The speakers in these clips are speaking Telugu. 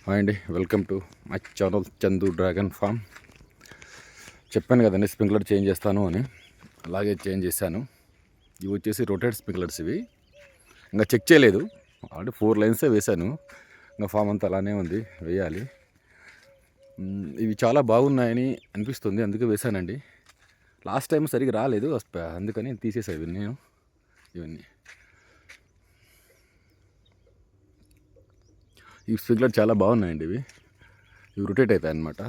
హాయ్ అండి, welcome to my channel Chandu dragon farm. చెప్పాను కదండి స్ప్రింక్లర్ చేంజ్ చేస్తాను అని, అలాగే చేంజ్ చేశాను. ఇవి వచ్చేసి రొటేట్ స్ప్రింక్లర్స్. ఇవి ఇంకా చెక్ చేయలేదు, ఆల్రెడీ 4 లైన్సే వేశాను. ఇంకా ఫామ్ అంతా అలానే ఉంది, వేయాలి. ఇవి చాలా బాగున్నాయని అనిపిస్తుంది, అందుకే వేశానండి. లాస్ట్ టైం సరిగ్గా రాలేదు, అందుకని తీసేసాను ఇవన్నీ. ఈ స్ప్రింక్లర్ చాలా బాగున్నాయండి. ఇవి రొటేట్ అవుతాయి అన్నమాట.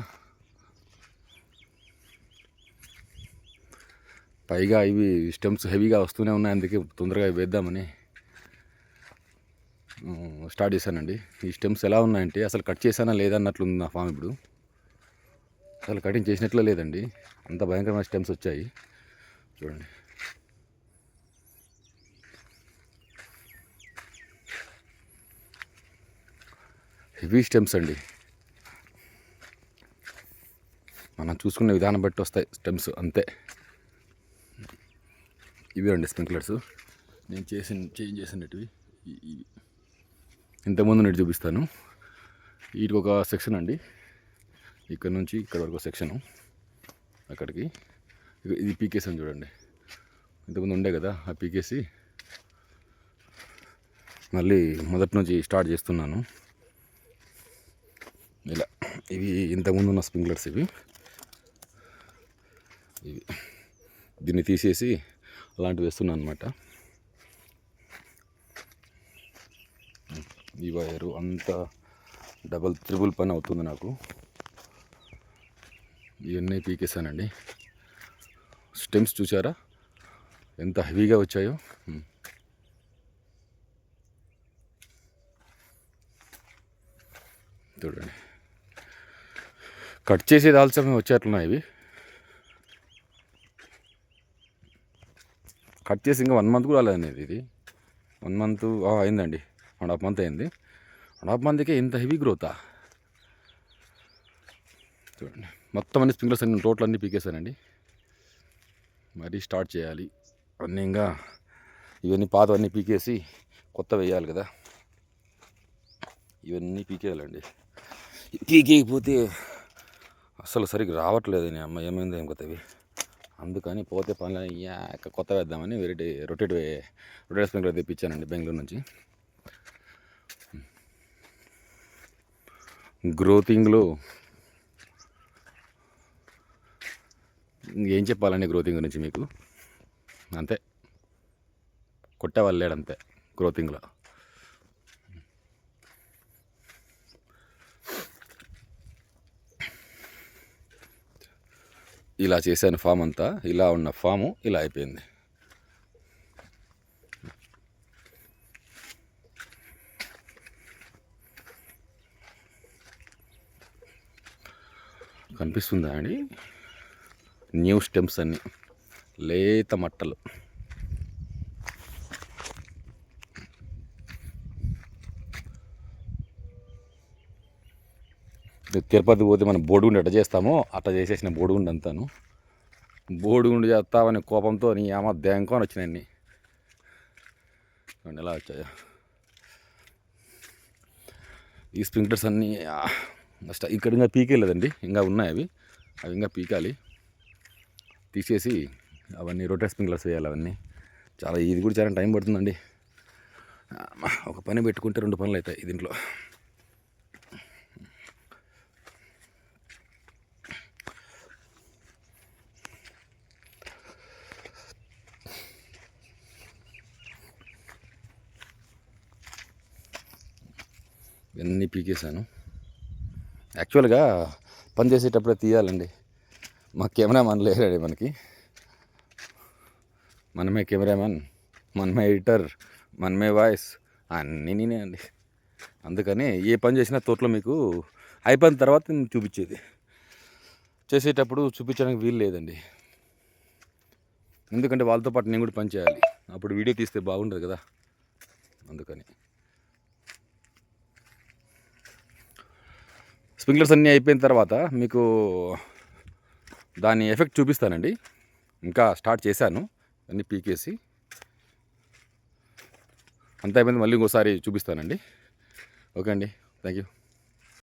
పైగా ఇవి స్టెమ్స్ హెవీగా వస్తూనే ఉన్నాయి, అందుకే తొందరగా వేద్దామని స్టార్ట్ చేశానండి. ఈ స్టెమ్స్ ఎలా ఉన్నాయంటే అసలు కట్ చేశానా లేదా అన్నట్లుంది నా ఫామ్. ఇప్పుడు అసలు కటింగ్ చేసినట్లే లేదండి, అంత భయంకరమైన స్టెమ్స్ వచ్చాయి. చూడండి, హెవీ స్టెమ్స్ అండి. మనం చూసుకునే విధానం బట్టి వస్తాయి స్టెమ్స్, అంతే. ఇవి అండి స్ప్రింక్లర్స్ నేను చేంజ్ చేసినవి. ఇంతకుముందు నేను చూపిస్తాను. వీటికి ఒక సెక్షన్ అండి, ఇక్కడ నుంచి ఇక్కడ వరకు సెక్షను, అక్కడికి ఇది పీకేసాను. చూడండి, ఇంతకుముందు ఉండే కదా, ఆ పీకేసి మళ్ళీ మొదటి నుంచి స్టార్ట్ చేస్తున్నాను. ఇలా ఇవి ఇంతకుముందు ఉన్న స్ప్రింక్లర్స్. ఇవి దీన్ని తీసేసి అలాంటివి వేస్తున్నాను అనమాట. ఈ వైరు అంతా డబల్ త్రిబుల్ పని అవుతుంది నాకు. ఇవన్నీ పీకేసానండి. స్టెమ్స్ చూసారా ఎంత హెవీగా వచ్చాయో. చూడండి, కట్ చేసేది ఆలస్యమే వచ్చేట్లున్నాయి. ఇవి కట్ చేసి ఇంకా 1 మంత్ కూడా రాలేదండి. ఇది 1 మంత్ అయిందండి, 1.5 మంత్ అయింది. 1.5 మంత్కే ఇంత హెవీ గ్రోతా. చూడండి, మొత్తం అన్ని స్ప్రింక్లర్స్ అన్ని టోటల్ అన్నీ పీకేసానండి. మరీ స్టార్ట్ చేయాలి అన్నీ. ఇంకా ఇవన్నీ పాతవన్నీ పీకేసి కొత్త వేయాలి కదా, ఇవన్నీ పీకేయాలండి. పీకేయకపోతే అసలు సరిగ్గా రావట్లేదు. అమ్మ ఏమైందో ఏం కొత్తవి, అందుకని పోతే పనులు కొత్త వేద్దామని రొటేట్ స్ప్రింక్లర్ తెప్పించానండి బెంగళూరు నుంచి. గ్రోతింగ్లో ఏం చెప్పాలండి గ్రోతింగ్ గురించి మీకు, అంతే. కొట్టేవాళ్ళు లేడంతే గ్రోతింగ్లో. ఇలా చేశాను ఫామ్ అంతా. ఇలా ఉన్న ఫాము ఇలా అయిపోయింది. కనిపిస్తుందా అండి? న్యూ స్టెమ్స్ అన్నీ, లేత మట్టలు. తిరుపతి పోతే మనం బోడిగుండు ఎట్లా చేస్తామో అట్లా చేసేసిన బోడిగుండు అంతాను. బోడిగుండు చేస్తామని కోపంతో నీ అమ్మ దేంకొని వచ్చినాయి. ఎలా వచ్చాయో ఈ స్ప్రింక్లర్స్ అన్నీ. ఇక్కడ ఇంకా పీకేయలేదండి, ఇంకా ఉన్నాయి అవి ఇంకా పీకాలి. తీసేసి అవన్నీ రొటేట్ స్ప్రింక్లర్స్ వేయాలి. అవన్నీ ఇది కూడా చాలా టైం పడుతుందండి. ఒక పని పెట్టుకుంటే 2 పనులు అవుతాయి దీంట్లో. ఇవన్నీ పీకేసాను. యాక్చువల్గా పని చేసేటప్పుడే తీయాలండి. మా కెమెరామెన్ లేరండి మనకి. మనమే కెమెరామెన్, మనమే ఎడిటర్, మనమే వాయిస్, అన్నీ నేనే అండి. అందుకని ఏ పని చేసినా తోటలో మీకు అయిపోయిన తర్వాత నేను చూపించేది. చేసేటప్పుడు చూపించడానికి వీలు లేదండి, ఎందుకంటే వాళ్ళతో పాటు నేను కూడా పని చేయాలి. అప్పుడు వీడియో తీస్తే బాగుంటుంది కదా, అందుకని. స్ప్రింక్లర్స్ అన్నీ అయిపోయిన తర్వాత మీకు దాని ఎఫెక్ట్ చూపిస్తానండి. ఇంకా స్టార్ట్ చేశాను, అన్నీ పీకేసి అంత అయిపోయింది. మళ్ళీ ఇంకోసారి చూపిస్తానండి. ఓకే అండి, థ్యాంక్ యూ.